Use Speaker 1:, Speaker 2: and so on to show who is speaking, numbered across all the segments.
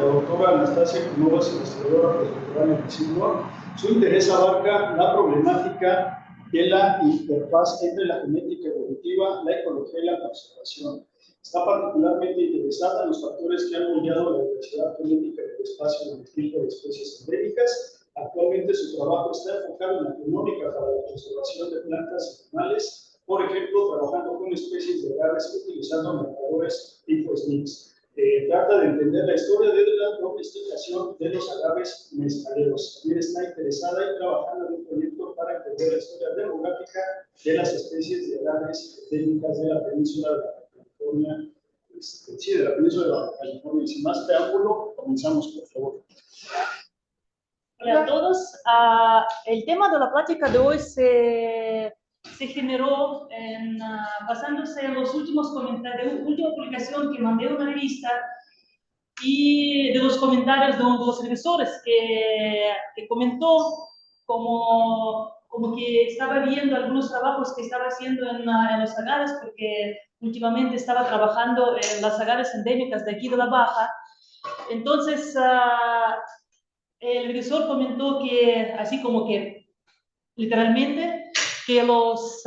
Speaker 1: la doctora Anastasia Cunovas, investigadora postdoctoral en Sigua. Su interés abarca la problemática de la interfaz entre la genética evolutiva, la ecología y la conservación. Está particularmente interesada en los factores que han moldeado la diversidad genética del espacio en el tipo de especies endémicas. Actualmente su trabajo está enfocado en la genómica para la conservación de plantas y animales, por ejemplo, trabajando con especies de aves utilizando marcadores tipo SNPs. Trata de entender la historia de la domesticación de los agaves mezcaleros. También está interesada en trabajando en un proyecto para entender la historia demográfica de las especies de agaves endémicas de la península de Baja California. Sí, de la península de Baja California. Y sin más preámbulo, comenzamos, por favor.
Speaker 2: Hola a todos. El tema de la plática de hoy se generó basándose en los últimos comentarios, de la última publicación que mandé a una revista y de los comentarios de uno de los revisores que comentó como que estaba viendo algunos trabajos que estaba haciendo en los agaves, porque últimamente estaba trabajando en las agaves endémicas de aquí de la Baja. Entonces, el revisor comentó que, así como que, literalmente, que los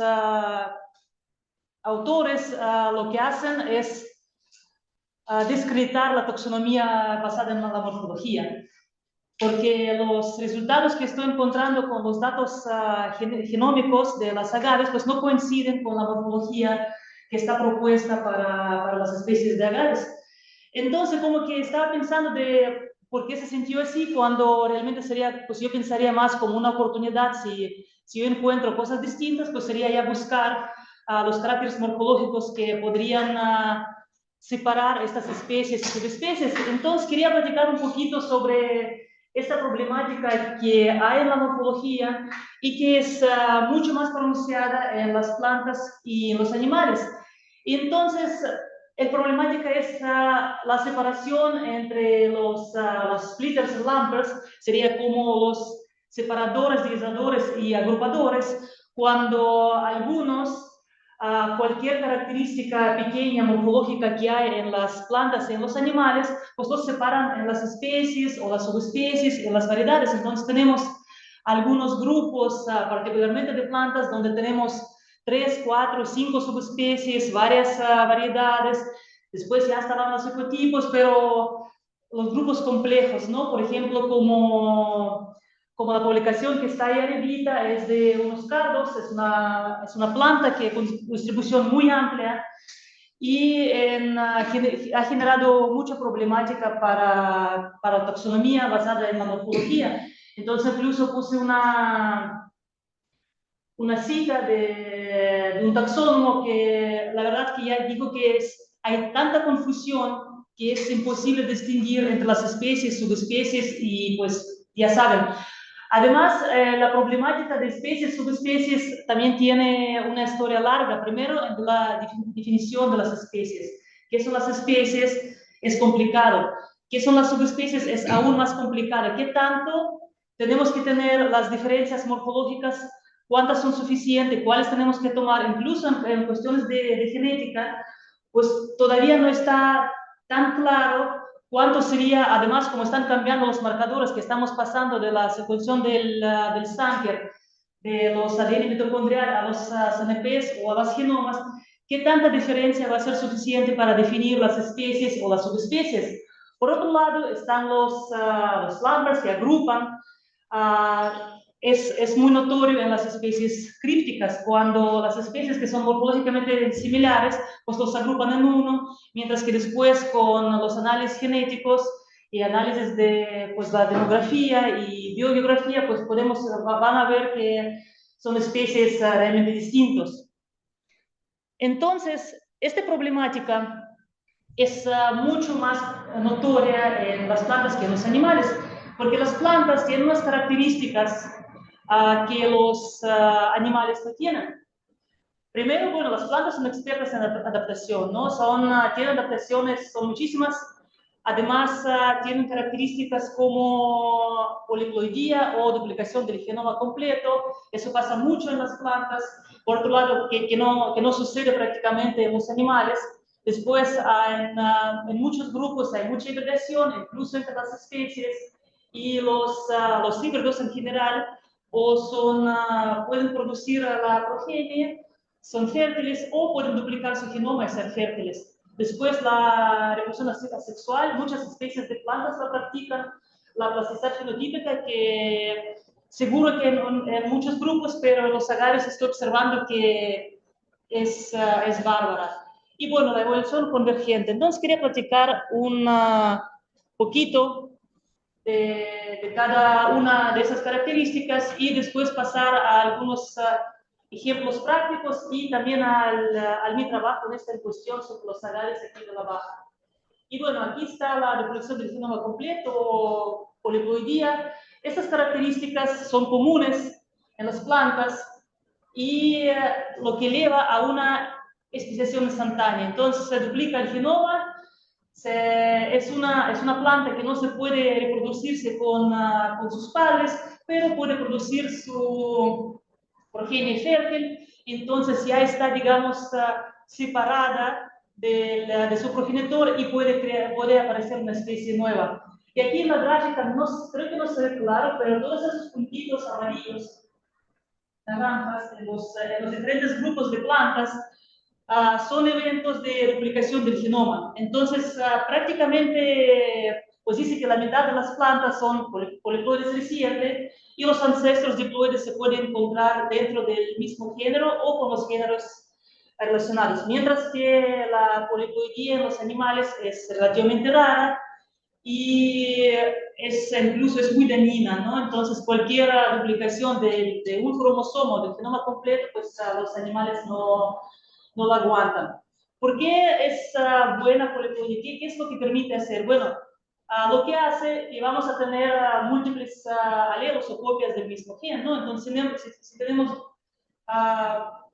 Speaker 2: autores lo que hacen es descritar la taxonomía basada en la morfología, porque los resultados que estoy encontrando con los datos genómicos de las agaves pues no coinciden con la morfología que está propuesta para las especies de agaves. Entonces, como que estaba pensando de por qué se sintió así, cuando realmente sería, pues yo pensaría más como una oportunidad, si yo encuentro cosas distintas, pues sería ya buscar los caracteres morfológicos que podrían separar estas especies y subespecies. Entonces, quería platicar un poquito sobre esta problemática que hay en la morfología y que es mucho más pronunciada en las plantas y en los animales. Y entonces, la problemática es la separación entre los splitters y lumpers, sería como los separadores, divisadores y agrupadores, cuando algunos cualquier característica pequeña morfológica que hay en las plantas y en los animales, pues los separan en las especies o las subespecies y en las variedades. Entonces tenemos algunos grupos, particularmente de plantas, donde tenemos 3, 4, 5 subespecies, varias variedades. Después ya estaban los ecotipos, pero los grupos complejos, ¿no? Por ejemplo, como la publicación que está ahí arribita es de unos cardos, es una planta que con distribución muy amplia y ha generado mucha problemática para la taxonomía basada en la morfología. Entonces incluso puse una cita de un taxónomo que la verdad que ya dijo que hay tanta confusión que es imposible distinguir entre las especies, subespecies y pues ya saben. Además, la problemática de especies, subespecies también tiene una historia larga. Primero, en la definición de las especies. ¿Qué son las especies? Es complicado. ¿Qué son las subespecies? Es aún más complicado. ¿Qué tanto tenemos que tener las diferencias morfológicas? ¿Cuántas son suficientes? ¿Cuáles tenemos que tomar? Incluso en cuestiones de genética, pues todavía no está tan claro cuánto sería, además, como están cambiando los marcadores, que estamos pasando de la secuenciación del Sanger, de los ADN mitocondrial a los CNPs o a las genomas, ¿qué tanta diferencia va a ser suficiente para definir las especies o las subespecies? Por otro lado, están los lumpers que agrupan. Es muy notorio en las especies crípticas, cuando las especies que son morfológicamente similares, pues los agrupan en uno, mientras que después con los análisis genéticos y análisis de pues, la demografía y biogeografía, pues van a ver que son especies realmente distintos. Entonces, esta problemática es mucho más notoria en las plantas que en los animales, porque las plantas tienen unas características que los animales no tienen. Primero, bueno, las plantas son expertas en adaptación, ¿no? Tienen adaptaciones, son muchísimas. Además, tienen características como poliploidía o duplicación del genoma completo. Eso pasa mucho en las plantas. Por otro lado, que no sucede prácticamente en los animales. Después, en muchos grupos hay mucha hibridación, incluso entre las especies, y los híbridos en general pueden producir la progenie, son fértiles o pueden duplicar su genoma y ser fértiles. Después, la reproducción asexual, muchas especies de plantas la practican, la plasticidad fenotípica, que seguro que en muchos grupos, pero en los agaves estoy observando que es bárbara. Y bueno, la evolución convergente. Entonces quería platicar un poquito de cada una de esas características y después pasar a algunos ejemplos prácticos y también a mi trabajo en esta cuestión sobre los agaves aquí de la Baja. Y bueno, aquí está la reproducción del genoma completo o poliploidía. Estas características son comunes en las plantas y lo que lleva a una especiación instantánea. Entonces se duplica el genoma, es una planta que no se puede reproducirse con sus padres, pero puede producir su progenie fértil, entonces ya está, digamos, separada de su progenitor y puede aparecer una especie nueva. Y aquí en la gráfica, creo que no se ve claro, pero todos esos puntitos amarillos, naranjas, en los diferentes grupos de plantas, son eventos de duplicación del genoma. Entonces, prácticamente, pues dice que la mitad de las plantas son poliploides recientes y los ancestros diploides se pueden encontrar dentro del mismo género o con los géneros relacionados. Mientras que la poliploidía en los animales es relativamente rara y incluso es muy dañina, ¿no? Entonces, cualquier duplicación de un cromosoma del genoma completo, pues los animales no lo aguantan. ¿Por qué es buena poliploidía? ¿Qué es lo que permite hacer? Bueno, lo que hace que vamos a tener múltiples alelos o copias del mismo gen, ¿no? Entonces, si tenemos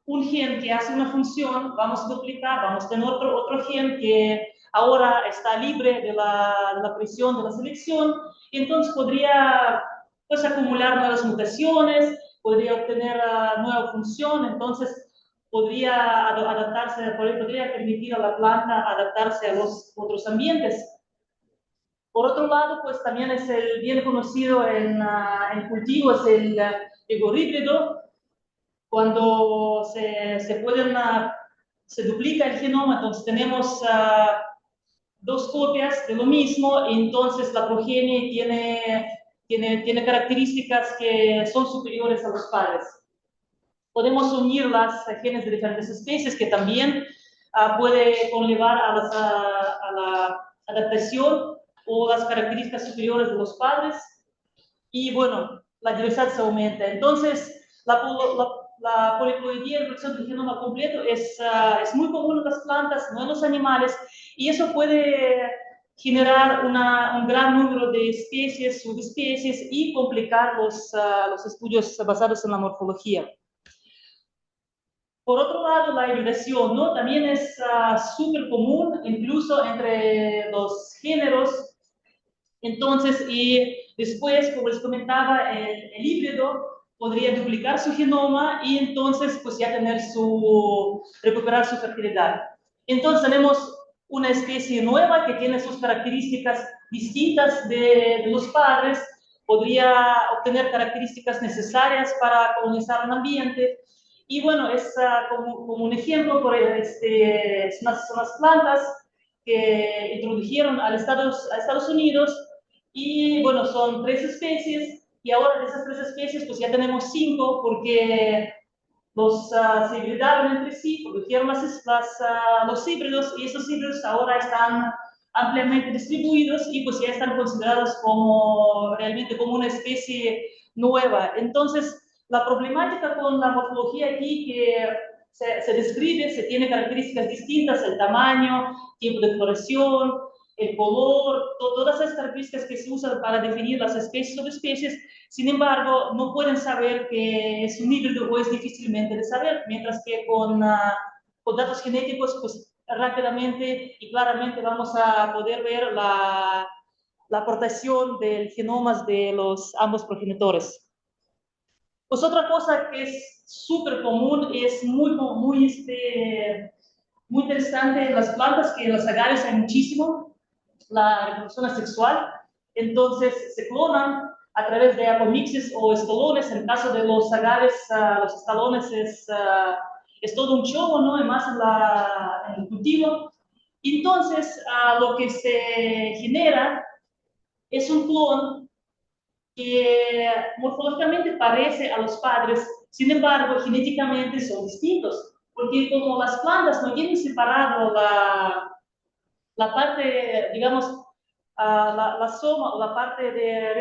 Speaker 2: un gen que hace una función, vamos a duplicar, vamos a tener otro gen que ahora está libre de la presión de la selección, y entonces podría pues, acumular nuevas mutaciones, podría obtener nueva función, entonces podría adaptarse, podría permitir a la planta adaptarse a los otros ambientes. Por otro lado, pues también es el bien conocido en cultivo, es el vigor híbrido, cuando se duplica el genoma, entonces tenemos dos copias de lo mismo, y entonces la progenie tiene características que son superiores a los padres. Podemos unir las genes de diferentes especies, que también puede conllevar a la adaptación o las características superiores de los padres, y bueno, la diversidad se aumenta. Entonces, la poliploidía, la reproducción del genoma completo, es muy común en las plantas, no en los animales, y eso puede generar un gran número de especies, subespecies, y complicar los estudios basados en la morfología. Por otro lado, la hibridación, ¿no? También es súper común, incluso entre los géneros. Entonces, y después, como les comentaba, el híbrido podría duplicar su genoma y entonces, pues ya recuperar su fertilidad. Entonces, tenemos una especie nueva que tiene sus características distintas de los padres, podría obtener características necesarias para colonizar un ambiente. Y bueno, es como un ejemplo, son las plantas que introdujeron a Estados Unidos, y bueno, son 3 especies, y ahora de esas 3 especies pues ya tenemos 5, porque se hibridaron entre sí, produjeron los híbridos, y esos híbridos ahora están ampliamente distribuidos y pues ya están considerados realmente como una especie nueva. Entonces, la problemática con la morfología aquí que se describe, se tiene características distintas, el tamaño, tiempo de floración, el color, todas esas características que se usan para definir las especies o subespecies. Sin embargo, no pueden saber que es un híbrido o es difícilmente de saber, mientras que con datos genéticos, pues rápidamente y claramente vamos a poder ver la aportación del genomas de ambos progenitores. Pues otra cosa que es súper común, es muy muy interesante en las plantas, que en los agaves hay muchísimo, la reproducción asexual. Entonces se clonan a través de apomixis o estolones. En el caso de los agaves, los estolones es todo un show, ¿no? Además en el cultivo. Entonces, lo que se genera es un clon que morfológicamente parece a los padres, sin embargo, genéticamente son distintos, porque como las plantas no tienen separado la parte, digamos, la soma o la parte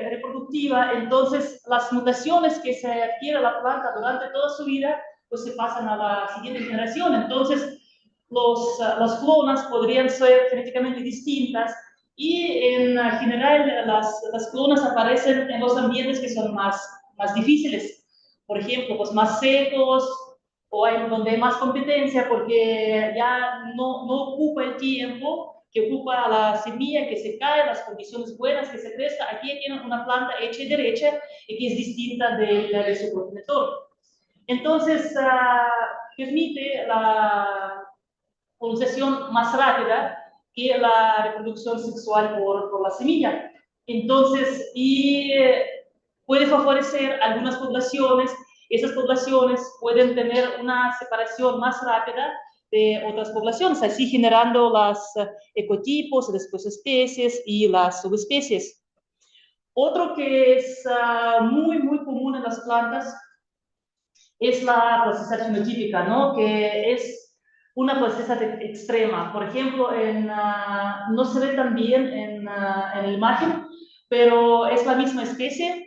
Speaker 2: reproductiva, entonces las mutaciones que se adquiere la planta durante toda su vida, pues se pasan a la siguiente generación. Entonces, las clonas podrían ser genéticamente distintas y en general las clonas aparecen en los ambientes que son más difíciles, por ejemplo, pues más secos o donde hay más competencia, porque ya no ocupa el tiempo que ocupa la semilla, que se cae, las condiciones buenas, que se crezca. Aquí tienen una planta hecha y derecha y que es distinta de su progenitor. Entonces, permite la polinización más rápida que la reproducción sexual por la semilla. Entonces, puede favorecer algunas poblaciones. Esas poblaciones pueden tener una separación más rápida de otras poblaciones, así generando los ecotipos, después especies y las subespecies. Otro que es muy común en las plantas es la plasticidad fenotípica, ¿no? Que es una plasticidad extrema. Por ejemplo, no se ve tan bien en la imagen, pero es la misma especie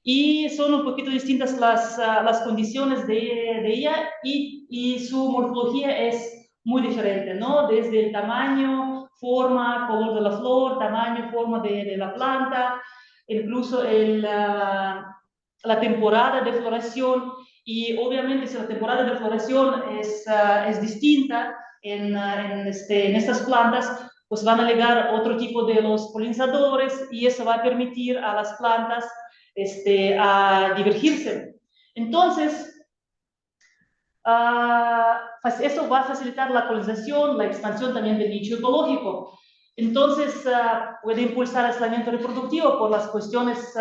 Speaker 2: y son un poquito distintas las condiciones de ella y su morfología es muy diferente, ¿no? Desde el tamaño, forma, color de la flor, tamaño, forma de la planta, incluso la temporada de floración. Y obviamente si la temporada de floración es distinta en estas plantas, pues van a llegar otro tipo de los polinizadores y eso va a permitir a las plantas a divergirse. Entonces, esto va a facilitar la colonización, la expansión también del nicho ecológico. Entonces, puede impulsar el aislamiento reproductivo por las cuestiones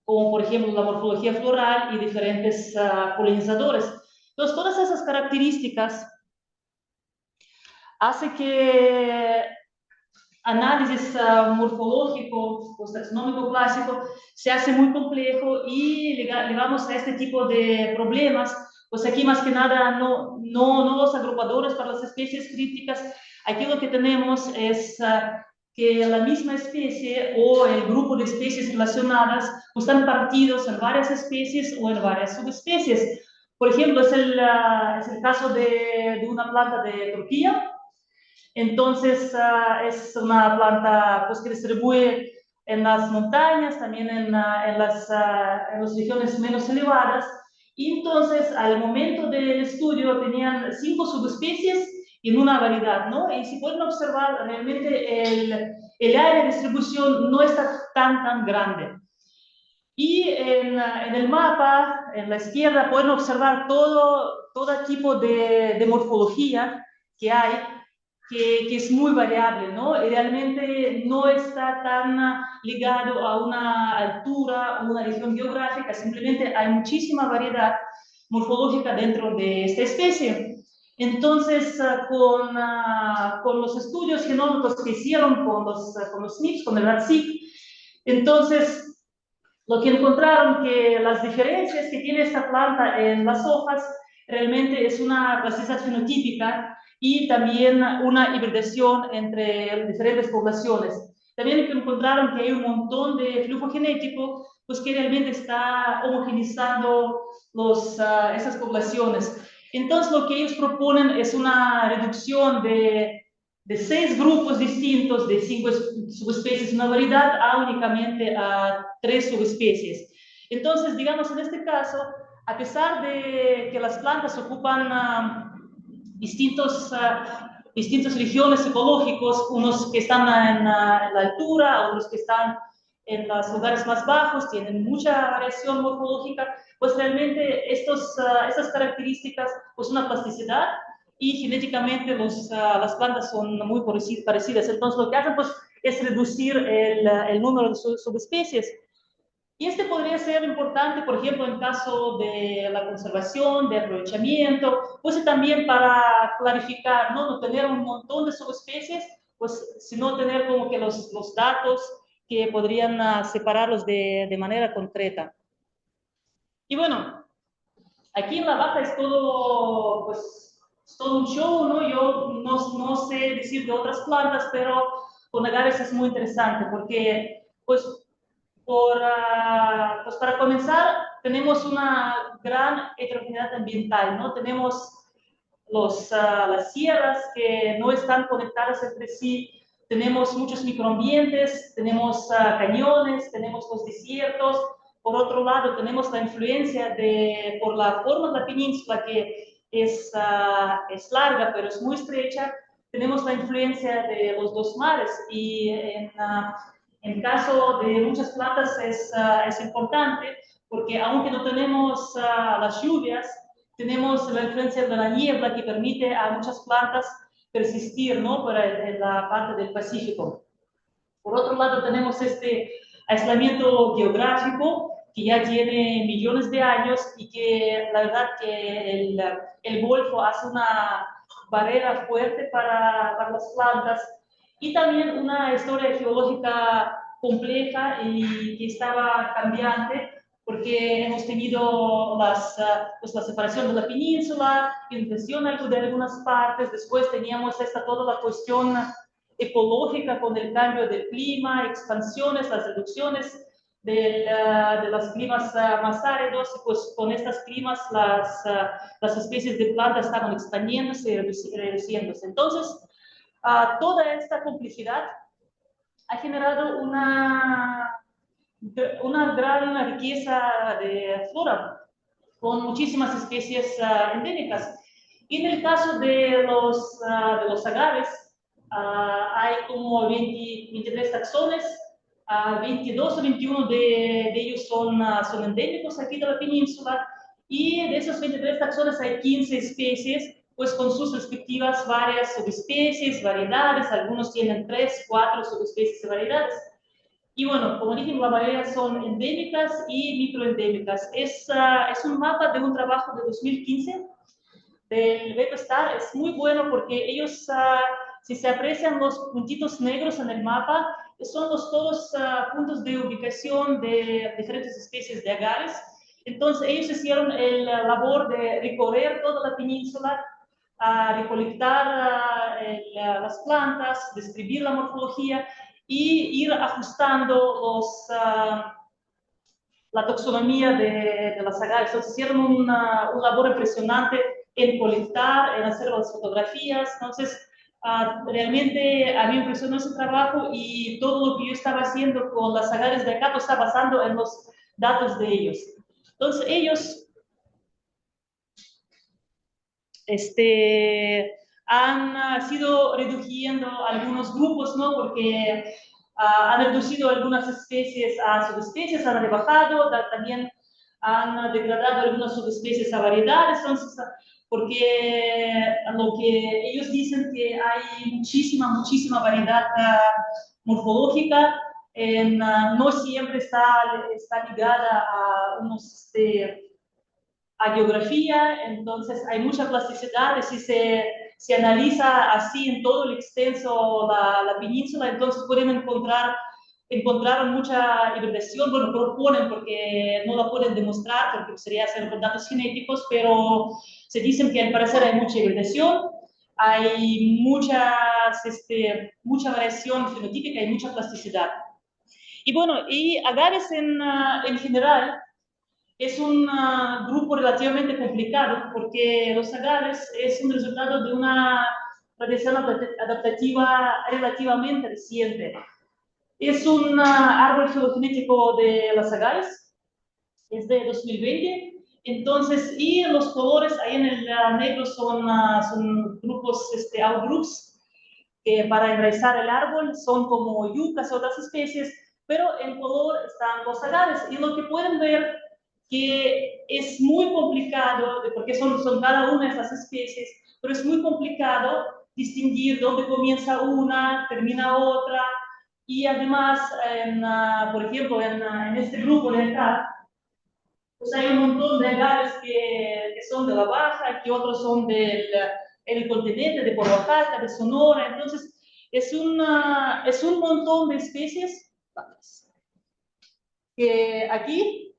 Speaker 2: como, por ejemplo, la morfología floral y diferentes polinizadores. Entonces, todas esas características hacen que análisis morfológico, pues, taxonómico clásico, se hace muy complejo y llegamos a este tipo de problemas. Pues aquí más que nada no los agrupadores para las especies crípticas. Aquí lo que tenemos es que la misma especie o el grupo de especies relacionadas pues, están partidos en varias especies o en varias subespecies. Por ejemplo, es el caso de una planta de Turquía. Entonces, es una planta pues, que distribuye en las montañas, también en las regiones menos elevadas. Y entonces, al momento del estudio, tenían 5 subespecies en una variedad, ¿no? Y si pueden observar, realmente el área de distribución no está tan grande. Y en el mapa, en la izquierda, pueden observar todo tipo de morfología que hay, que es muy variable, ¿no? Y realmente no está tan ligado a una altura o una región geográfica, simplemente hay muchísima variedad morfológica dentro de esta especie. Entonces, con los estudios genómicos que hicieron con los SNPs, con el RADseq, entonces lo que encontraron que las diferencias que tiene esta planta en las hojas realmente es una plasticidad fenotípica y también una hibridación entre diferentes poblaciones. También encontraron que hay un montón de flujo genético pues que realmente está homogenizando esas poblaciones. Entonces lo que ellos proponen es una reducción de 6 grupos distintos de 5 subespecies, una variedad, a únicamente a 3 subespecies. Entonces, digamos, en este caso, a pesar de que las plantas ocupan distintas regiones ecológicos, unos que están en la altura, otros que están en los lugares más bajos, tienen mucha variación morfológica, pues realmente estas características, pues una plasticidad y genéticamente las plantas son muy parecidas. Entonces, lo que hacen pues, es reducir el número de subespecies. Y este podría ser importante, por ejemplo, en caso de la conservación, de aprovechamiento, pues también para clarificar, no tener un montón de subespecies, pues sino tener como que los datos que podrían separarlos de manera concreta. Y bueno, aquí en la baja es todo, pues, es todo un show, ¿no? Yo no sé decir de otras plantas, pero con agaves es muy interesante porque, pues, pues para comenzar, tenemos una gran heterogeneidad ambiental, ¿no? Tenemos las sierras que no están conectadas entre sí, tenemos muchos microambientes, tenemos cañones, tenemos los desiertos. Por otro lado, tenemos la influencia por la forma de la península, que es larga, pero es muy estrecha. Tenemos la influencia de los dos mares y en caso de muchas plantas es importante porque aunque no tenemos las lluvias, tenemos la influencia de la niebla que permite a muchas plantas persistir, ¿no? En la parte del Pacífico. Por otro lado, tenemos este aislamiento geográfico que ya tiene millones de años y que la verdad que el Golfo hace una barrera fuerte para las plantas y también una historia geológica compleja y que estaba cambiante porque hemos tenido pues la separación de la península, inundación de algunas partes, después teníamos toda la cuestión ecológica con el cambio del clima, expansiones, las reducciones de los climas más áridos, y pues con estos climas las especies de plantas estaban expandiéndose y reduciéndose. Entonces, toda esta complejidad ha generado una gran riqueza de flora, con muchísimas especies endémicas. Y en el caso de los agaves, hay como 23 taxones, 22 o 21 de ellos son endémicos aquí de la península, y de esos 23 taxones hay 15 especies, pues con sus respectivas varias subespecies, variedades, algunos tienen 3, 4 subespecies y variedades. Y bueno, como dije, la mayoría son endémicas y microendémicas. Es un mapa de un trabajo de 2015 del BetoStar. Es muy bueno porque ellos, si se aprecian los puntitos negros en el mapa, son todos puntos de ubicación de diferentes especies de agaves. Entonces, ellos hicieron la labor de recorrer toda la península, recolectar las plantas, describir la morfología y ir ajustando la taxonomía de las agaves. Entonces hicieron un labor impresionante en colectar, en hacer las fotografías. Entonces, realmente a mí me impresionó ese trabajo y todo lo que yo estaba haciendo con las agaves de acá pues, está basando en los datos de ellos. Entonces, ellos han sido reduciendo algunos grupos, ¿no? Porque han reducido algunas especies a subespecies, han rebajado, también han degradado algunas subespecies a variedades, entonces, porque lo que ellos dicen que hay muchísima variedad morfológica, no siempre está ligada a unos a geografía, entonces hay mucha plasticidad, si se analiza así en todo el extenso la península, entonces pueden encontrar mucha hibridación, bueno, proponen porque no la pueden demostrar, porque sería hacer con datos genéticos, pero se dicen que al parecer hay mucha hibridación, hay mucha variación fenotípica y mucha plasticidad. Y bueno, y agaves en general, es un grupo relativamente complicado porque los agaves es un resultado de una radiación adaptativa relativamente reciente. Es un árbol filogenético de las agaves, es de 2020. Entonces, y los colores ahí en el negro son grupos, outgroups, que para enraizar el árbol son como yucas o otras especies, pero en color están los agaves. Y lo que pueden ver que es muy complicado, porque son cada una de estas especies, pero es muy complicado distinguir dónde comienza una, termina otra, y además, por ejemplo, en este grupo de acá, pues hay un montón de agaves que son de la Baja, que otros son del continente, de por Oaxaca, de Sonora, entonces es un montón de especies que aquí,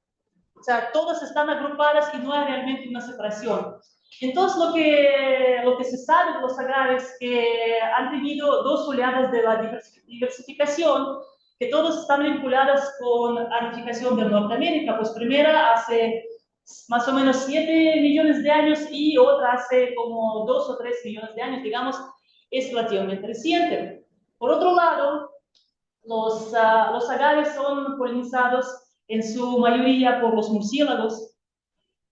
Speaker 2: o sea, todas están agrupadas y no hay realmente una separación. Entonces, lo que se sabe de los agaves que han tenido dos oleadas de la diversificación, que todas están vinculadas con la unificación de Norteamérica. Pues primera hace más o menos 7 millones de años y otra hace como 2 o 3 millones de años, digamos, es relativamente reciente. Por otro lado, los agaves son polinizados en su mayoría por los murciélagos,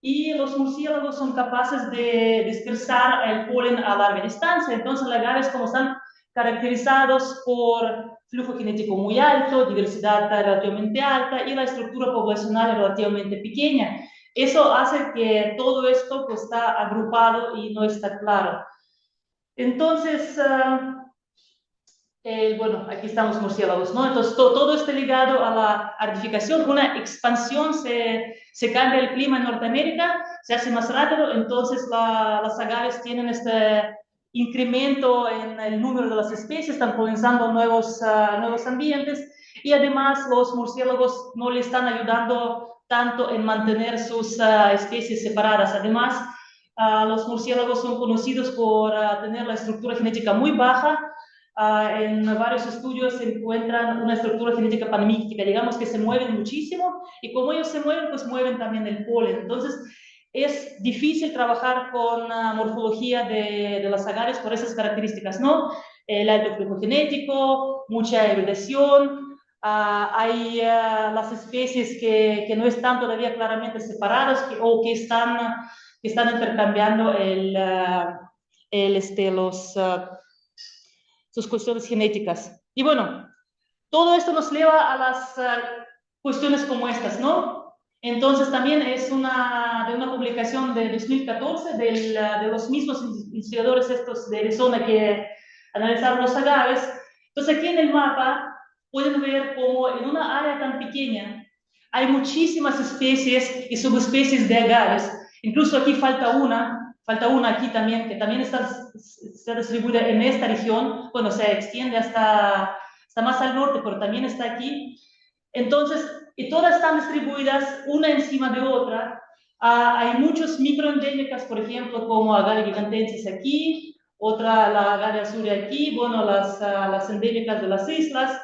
Speaker 2: y los murciélagos son capaces de dispersar el polen a larga distancia. Entonces, los agaves, como están caracterizados por flujo genético muy alto, diversidad relativamente alta y la estructura poblacional relativamente pequeña, eso hace que todo esto pues, está agrupado y no está claro. Entonces, bueno, aquí estamos murciélagos, ¿no? Entonces, todo está ligado a la aridificación. Una expansión, se cambia el clima en Norteamérica, se hace más rápido, entonces las agaves tienen este incremento en el número de las especies, están polinizando nuevos ambientes, y además los murciélagos no le están ayudando tanto en mantener sus especies separadas. Además, los murciélagos son conocidos por tener la estructura genética muy baja. En varios estudios se encuentran una estructura genética panmíctica, digamos que se mueven muchísimo, y como ellos se mueven, pues mueven también el polen. Entonces, es difícil trabajar con morfología de las agaves por esas características, ¿no? El alto flujo genético, mucha hibridación, hay las especies que no están todavía claramente separadas o que están intercambiando sus cuestiones genéticas. Y bueno, todo esto nos lleva a las cuestiones como estas, ¿no? Entonces también es de una publicación de 2014 de los mismos investigadores estos de Arizona que analizaron los agaves. Entonces aquí en el mapa pueden ver cómo en una área tan pequeña hay muchísimas especies y subespecies de agaves. Incluso aquí falta una aquí también, que también está distribuida en esta región, bueno, se extiende hasta más al norte, pero también está aquí. Entonces, y todas están distribuidas una encima de otra. Hay muchos microendémicas, por ejemplo, como Agaves gigantensis aquí, otra, la Agave azurea aquí, bueno, las endémicas de las islas.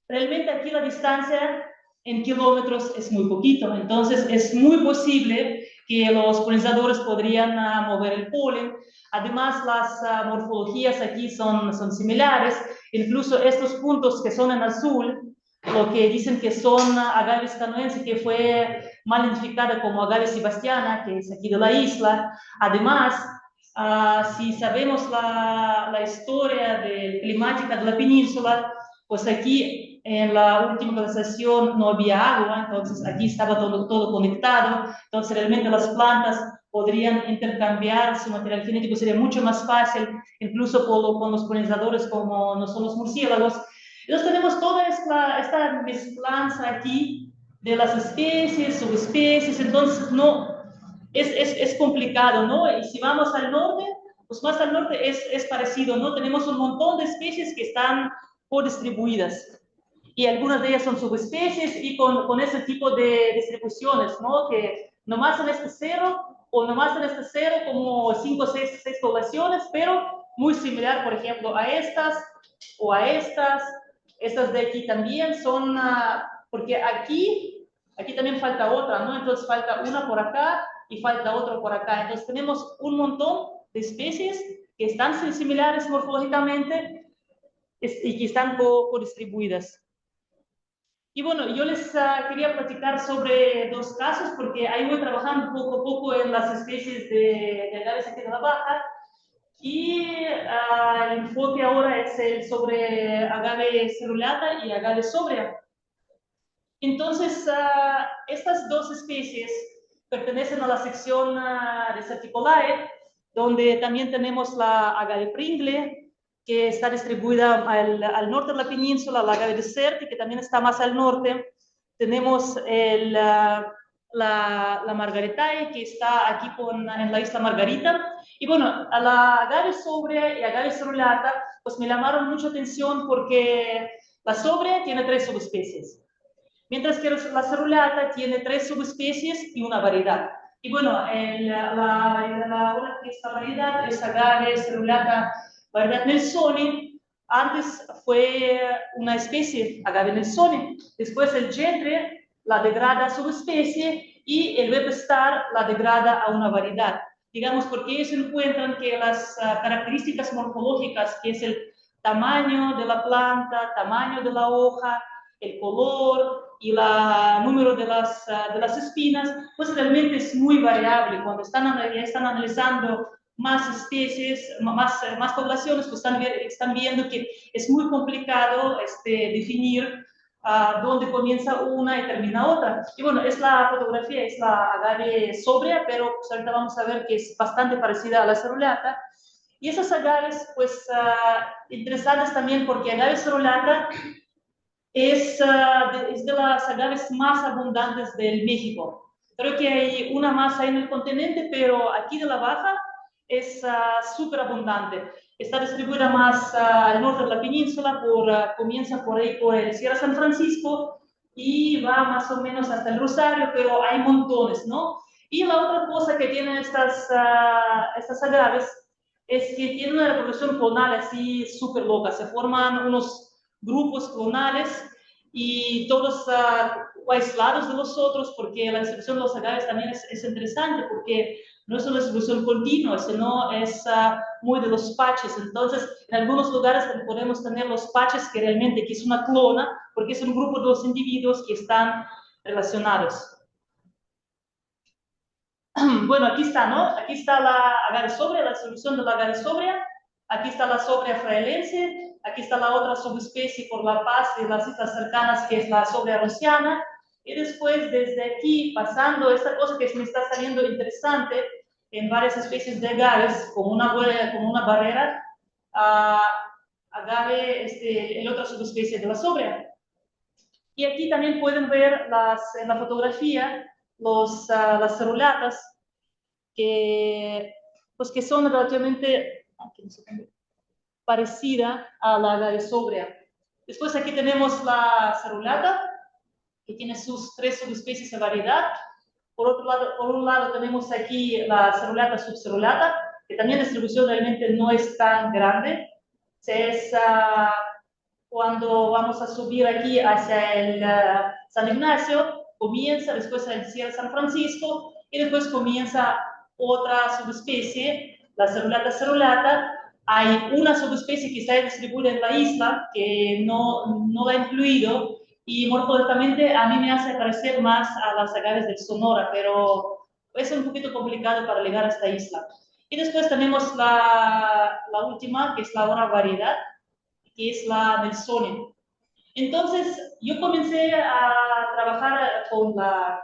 Speaker 2: Realmente aquí la distancia en kilómetros es muy poquito, entonces es muy posible que los polinizadores podrían mover el polen. Además, las morfologías aquí son similares, incluso estos puntos que son en azul, lo que dicen que son Agaves canoense, que fue mal identificada como Agave sebastiana, que es aquí de la isla. Además, si sabemos la historia climática de la península, pues aquí en la última glaciación no había agua, entonces aquí estaba todo conectado, entonces realmente las plantas podrían intercambiar su material genético, sería mucho más fácil, incluso con los polinizadores como no son los murciélagos. Entonces tenemos toda esta mezclanza aquí de las especies, subespecies, entonces no, es complicado, ¿no? Y si vamos al norte, pues más al norte es parecido, ¿no? Tenemos un montón de especies que están distribuidas, y algunas de ellas son subespecies y con ese tipo de distribuciones, ¿no? Que nomás en este cero o nomás en este cero como 5 o 6 poblaciones, pero muy similar, por ejemplo, a estas o a estas de aquí también son, porque aquí también falta otra, ¿no? Entonces falta una por acá y falta otra por acá, entonces tenemos un montón de especies que están similares morfológicamente y que están co-distribuidas. Y bueno, yo les quería platicar sobre dos casos, porque ahí voy trabajando poco a poco en las especies de agaves aquí de la Baja, y el enfoque ahora es el sobre agave cerulata y agave sobria. Entonces, estas dos especies pertenecen a la sección de Certicolae, donde también tenemos la agave pringle, que está distribuida al norte de la península, la agave desert, que también está más al norte. Tenemos la margaritae, que está aquí en la isla Margarita. Y bueno, a la agave sobria y agave cerulata, pues me llamaron mucha atención porque la sobria tiene 3 subespecies, mientras que la cerulata tiene 3 subespecies y una variedad. Y bueno, esta variedad es agave cerulata variedad Nelsoni. Antes fue una especie, agave Nelsoni. Después el Gendre la degrada a subespecie y el Webster la degrada a una variedad. Digamos, porque ellos encuentran que las características morfológicas, que es el tamaño de la planta, tamaño de la hoja, el color y el número de las espinas, pues realmente es muy variable. Cuando están analizando más especies, más poblaciones, pues están viendo que es muy complicado definir dónde comienza una y termina otra. Y bueno, es la fotografía, es la agave sobria, pero pues ahorita vamos a ver que es bastante parecida a la cerulata. Y esas agaves, pues, interesantes también porque agave cerulata es de las agaves más abundantes del México. Creo que hay una más ahí en el continente, pero aquí de la Baja es súper abundante. Está distribuida más al norte de la península, comienza por ahí por el Sierra San Francisco y va más o menos hasta el Rosario, pero hay montones, ¿no? Y la otra cosa que tienen estas agaves es que tienen una reproducción clonal así súper loca. Se forman unos grupos clonales y todos aislados de los otros, porque la distribución de los agaves también es interesante, porque no es una distribución continua, sino es muy de los paches. Entonces, en algunos lugares podemos tener los paches que realmente que es una clona, porque es un grupo de los individuos que están relacionados. Bueno, aquí está, ¿no? Aquí está la agave sobria, la distribución de la agave sobria. Aquí está la sobria fraelense. Aquí está la otra subespecie por La Paz y las islas cercanas, que es la sobria rociana. Y después, desde aquí, pasando esta cosa que me está saliendo interesante en varias especies de agaves, como una barrera, agave, el otra subespecie de la sobria. Y aquí también pueden ver en la fotografía las cerulatas, pues que son relativamente parecida a la agave sobria. Después aquí tenemos la cerulata, que tiene sus 3 subespecies de variedad. Por un lado tenemos aquí la cerulata subcerulata, que también la distribución realmente no es tan grande. Cuando vamos a subir aquí hacia el San Ignacio, comienza, después el Sierra San Francisco, y después comienza otra subespecie, la cerulata cerulata. Hay una subespecie que está distribuida en la isla, que no la he incluido, y morfológicamente a mí me hace parecer más a las agaves del Sonora, pero es un poquito complicado para llegar a esta isla. Y después tenemos la última, que es la otra variedad, que es la Nelsoni. Entonces, yo comencé a trabajar con la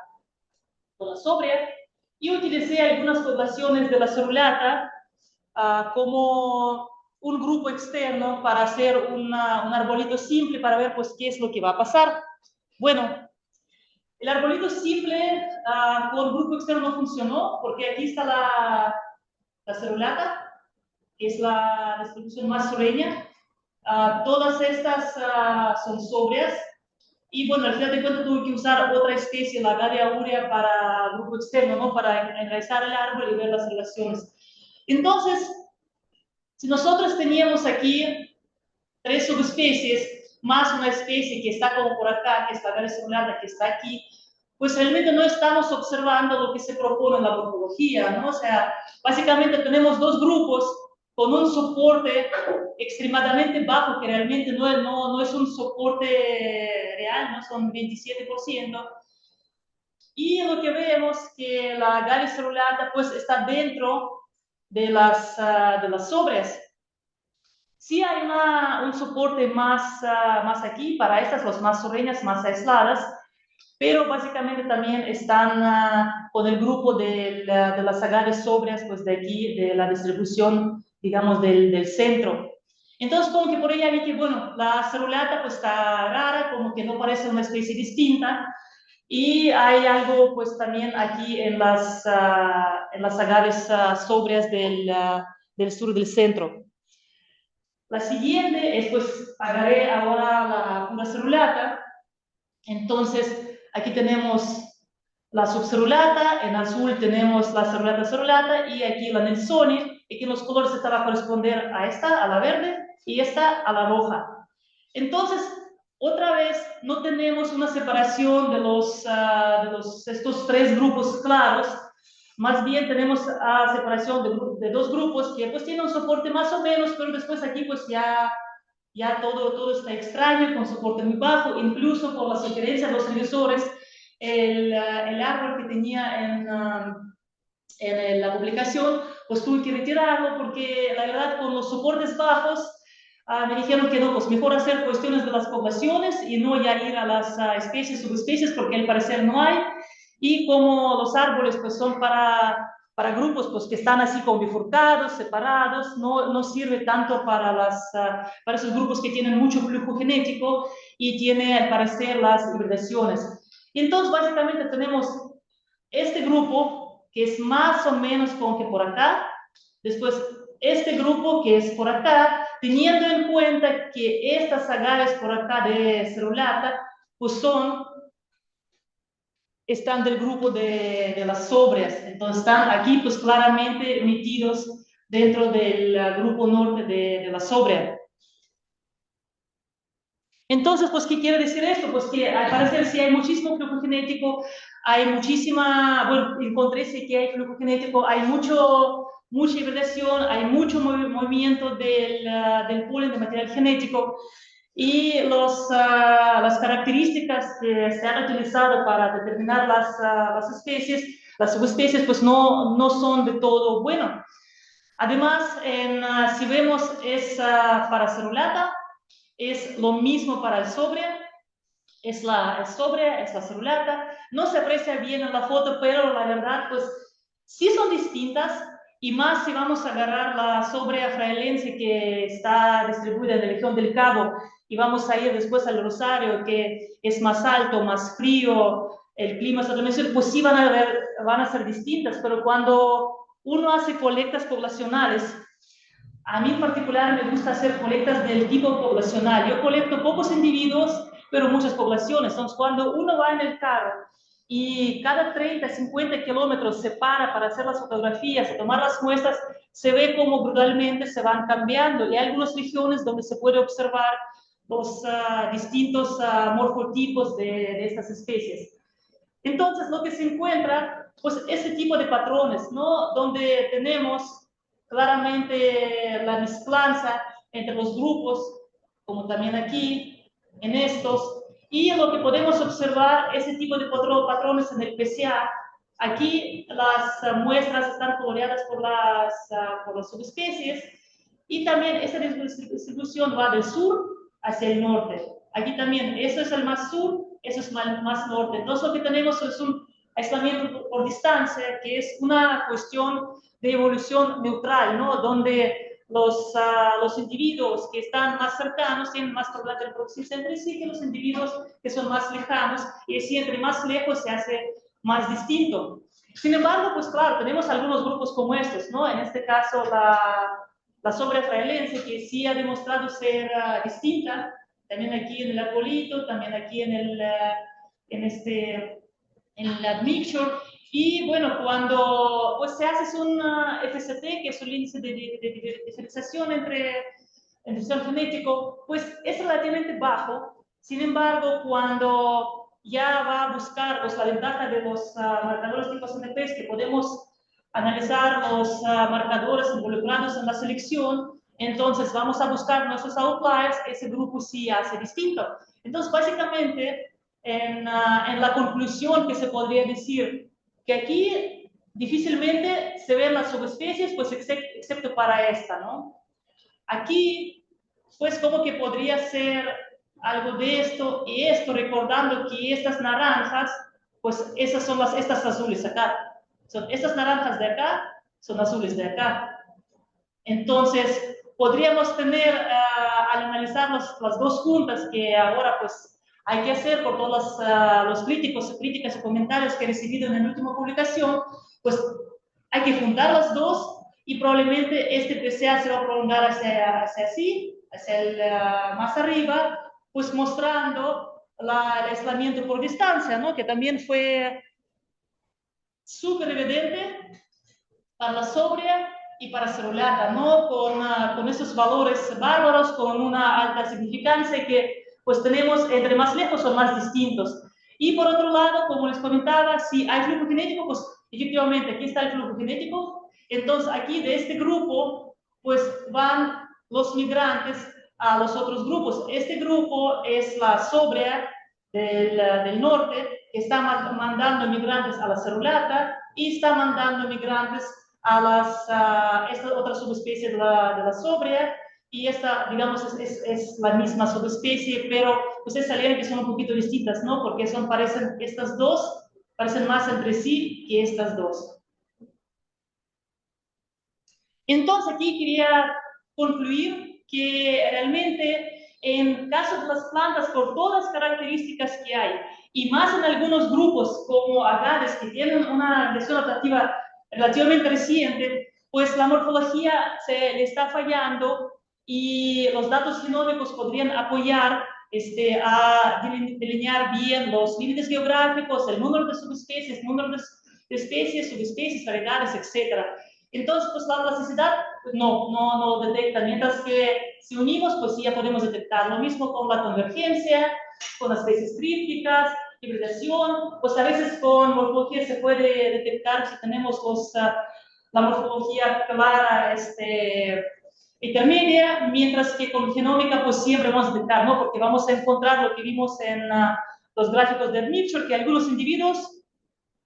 Speaker 2: sobria y utilicé algunas poblaciones de la cerulata como un grupo externo para hacer un arbolito simple para ver pues qué es lo que va a pasar. Bueno, el arbolito simple con grupo externo no funcionó porque aquí está la cerulata, que es la distribución más sureña. Todas estas son sobrias y bueno, al final de cuentas tuve que usar otra especie, la agave aurea, para grupo externo, ¿no? Para enraizar el árbol y ver las relaciones. Entonces, si nosotros teníamos aquí 3 subespecies, más una especie que está como por acá, que es la agave cerulata, que está aquí, pues realmente no estamos observando lo que se propone en la morfología, ¿no? O sea, básicamente tenemos 2 grupos con un soporte extremadamente bajo, que realmente no es un soporte real, no son 27%. Y lo que vemos que la agave cerulata pues está dentro de las sobrias. Sí hay un soporte más aquí para estas, las más sureñas, más aisladas, pero básicamente también están con el grupo de las agaves sobrias, pues de aquí, de la distribución, digamos, del centro. Entonces, como que por ella vi que, bueno, la cerulata pues está rara, como que no parece una especie distinta, y hay algo pues también aquí en las agaves sobrias del sur del centro. La siguiente es, pues, agarré ahora la pura cerulata. Entonces, aquí tenemos la subcerulata, en azul tenemos la cerulata y aquí la Nelsoni, y que los colores esta va a corresponder a esta, a la verde, y esta a la roja. Entonces, otra vez, no tenemos una separación de estos tres grupos claros, más bien tenemos separación de dos grupos que pues tienen un soporte más o menos, pero después aquí pues ya todo está extraño, con soporte muy bajo, incluso por la sugerencia de los revisores, el árbol que tenía en la publicación, pues tuve que retirarlo porque la verdad con los soportes bajos me dijeron que no, pues mejor hacer cuestiones de las poblaciones y no ya ir a las especies, subespecies, porque al parecer no hay. Y como los árboles pues son para grupos pues, que están así como bifurcados, separados, no sirve tanto para esos grupos que tienen mucho flujo genético y tiene al parecer las hibridaciones. Y entonces básicamente tenemos este grupo que es más o menos como que por acá, después este grupo que es por acá, teniendo en cuenta que estas agaves por acá de cerulata pues están del grupo de las sobrias, entonces están aquí pues claramente metidos dentro del grupo norte de la sobria. Entonces, pues, ¿qué quiere decir esto? Pues que al parecer sí hay muchísimo flujo genético, hay muchísima, bueno, encontré sí que hay flujo genético, hay mucha hibridación, hay mucho movimiento del polen de material genético, y las características que se han utilizado para determinar las especies, las subespecies, pues no son de todo bueno. Además, si vemos es para cerulata, es lo mismo para el sobria, es la cerulata. No se aprecia bien en la foto, pero la verdad, pues sí son distintas, y más si vamos a agarrar la sobria fraelense que está distribuida en la región del Cabo y vamos a ir después al Rosario, que es más alto, más frío, el clima es otro, pues sí van a ser distintas, pero cuando uno hace colectas poblacionales, a mí en particular me gusta hacer colectas del tipo poblacional. Yo colecto pocos individuos, pero muchas poblaciones. Entonces, cuando uno va en el carro y cada 30, 50 kilómetros se para hacer las fotografías y tomar las muestras, se ve cómo brutalmente se van cambiando. Y hay algunas regiones donde se puede observar los distintos morfotipos de estas especies. Entonces, lo que se encuentra, pues, ese tipo de patrones, ¿no? Donde tenemos claramente la mezclanza entre los grupos, como también aquí, en estos, y lo que podemos observar, ese tipo de patrones en el PCA. Aquí las muestras están coloreadas por las subespecies, y también esta distribución va del sur hacia el norte. Aquí también, eso es el más sur, eso es más norte. Entonces lo que tenemos es un aislamiento por distancia, que es una cuestión de evolución neutral, ¿no? Donde los individuos que están más cercanos tienen más probabilidad de reproducirse entre sí que los individuos que son más lejanos, y así entre más lejos se hace más distinto. Sin embargo, pues claro, tenemos algunos grupos como estos, ¿no? En este caso, la sobria fraelense, que sí ha demostrado ser distinta, también aquí en el arbolito, también aquí en el admixture. Y bueno, cuando pues se hace un FST, que es un índice de diferenciación entre el sistema genético, pues es relativamente bajo. Sin embargo, cuando ya va a buscar pues, la ventaja de los marcadores tipo NPs, que podemos analizar los marcadores involucrados en la selección, entonces vamos a buscar nuestros outliers, ese grupo sí hace distinto. Entonces, básicamente, en la conclusión que se podría decir que aquí difícilmente se ven las subespecies, pues excepto para esta, ¿no? Aquí, pues como que podría ser algo de esto y esto, recordando que estas naranjas, pues esas son estas azules acá. Son estas naranjas de acá, son azules de acá. Entonces, podríamos tener, al analizar las dos juntas, que ahora pues hay que hacer por todos los críticas y comentarios que he recibido en la última publicación, pues hay que juntar las dos y probablemente este PCA se va a prolongar hacia el más arriba, pues mostrando el aislamiento por distancia, ¿no? Que también fue súper evidente para la sobria y para cerulata, ¿no? Con esos valores bárbaros, con una alta significancia que pues tenemos entre más lejos o más distintos. Y por otro lado, como les comentaba, si hay flujo genético, pues efectivamente aquí está el flujo genético. Entonces aquí de este grupo, pues van los migrantes a los otros grupos. Este grupo es la sobria del norte, que está mandando migrantes a la cerulata y está mandando migrantes a esta otra subespecie de la sobria, y esta, digamos, es la misma subespecie, pero ustedes salieron que son un poquito distintas, ¿no? Porque parecen, estas dos parecen más entre sí que estas dos. Entonces aquí quería concluir que realmente en caso de las plantas, por todas las características que hay, y más en algunos grupos como agaves que tienen una lesión adaptativa relativamente reciente, pues la morfología se le está fallando y los datos genómicos podrían apoyar a delinear bien los límites geográficos, el número de subespecies, número de especies, subespecies, variedades, etc. Entonces, pues la plasticidad no detecta, mientras que si unimos, pues sí ya podemos detectar. Lo mismo con la convergencia, con las especies trípticas, hibridación, pues a veces con morfología se puede detectar si tenemos la morfología clara intermedia, mientras que con genómica pues siempre vamos a detectar, ¿no? Porque vamos a encontrar lo que vimos en los gráficos de Mitchell, que algunos individuos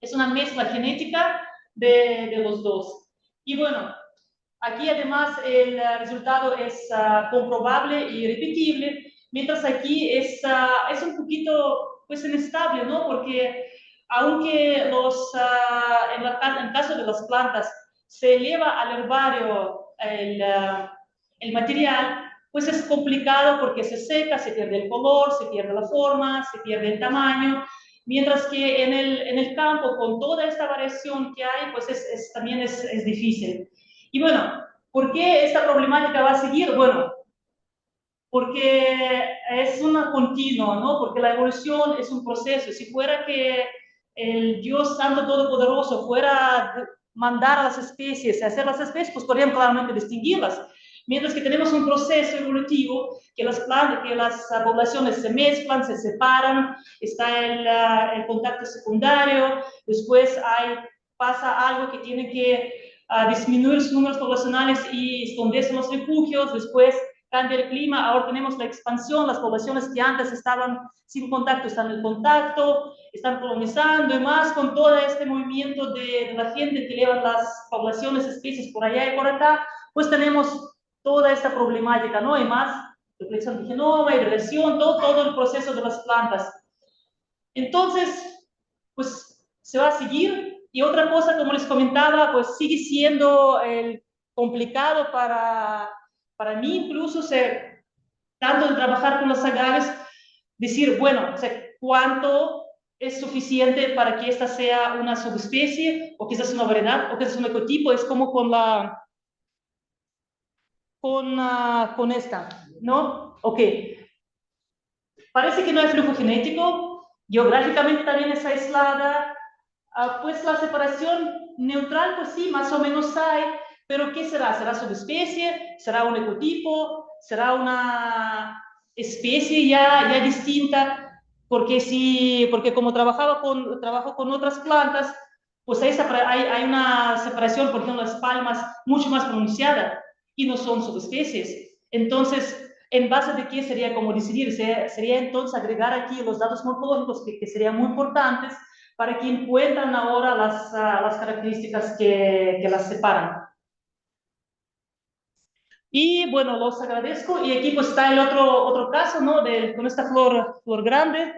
Speaker 2: es una mezcla genética de los dos. Y bueno, aquí además el resultado es comprobable y repetible, mientras aquí es un poquito pues inestable, ¿no? Porque aunque en el caso de las plantas se eleva al herbario el material, pues es complicado porque se seca, se pierde el color, se pierde la forma, se pierde el tamaño, mientras que en el campo, con toda esta variación que hay, pues también es difícil. Y bueno, ¿por qué esta problemática va a seguir? Bueno, porque es una continua, ¿no? Porque la evolución es un proceso. Si fuera que el Dios Santo Todopoderoso fuera a mandar a las especies, a hacer las especies, pues podríamos claramente distinguirlas. Mientras que tenemos un proceso evolutivo que las poblaciones se mezclan, se separan, está el contacto secundario, después pasa algo que tiene que disminuir sus números poblacionales y esconderse en los refugios, después cambia el clima, ahora tenemos la expansión, las poblaciones que antes estaban sin contacto están en contacto, están colonizando y más con todo este movimiento de la gente que llevan las poblaciones, especies por allá y por acá, pues tenemos toda esta problemática, ¿no? Y más reflexión de genoma, hibridación, todo el proceso de las plantas. Entonces, pues se va a seguir. Y otra cosa, como les comentaba, pues sigue siendo complicado para mí incluso tanto en trabajar con los agaves, decir, bueno, o sea, ¿cuánto es suficiente para que esta sea una subespecie, o que esta sea una variedad, o que esta sea un ecotipo? Es como con esta, ¿no? Ok. Parece que no hay flujo genético, geográficamente también es aislada, pues la separación neutral, pues sí, más o menos hay, pero ¿qué será? ¿Será subespecie? ¿Será un ecotipo? ¿Será una especie ya distinta? Porque como trabajo con otras plantas, pues hay una separación, por ejemplo, las palmas mucho más pronunciada y no son subespecies. Entonces, ¿en base de qué sería como decidir? Sería entonces agregar aquí los datos morfológicos que serían muy importantes para que encuentren ahora las características que las separan. Y bueno, los agradezco. Y aquí pues está el otro caso, ¿no? Con esta flor grande.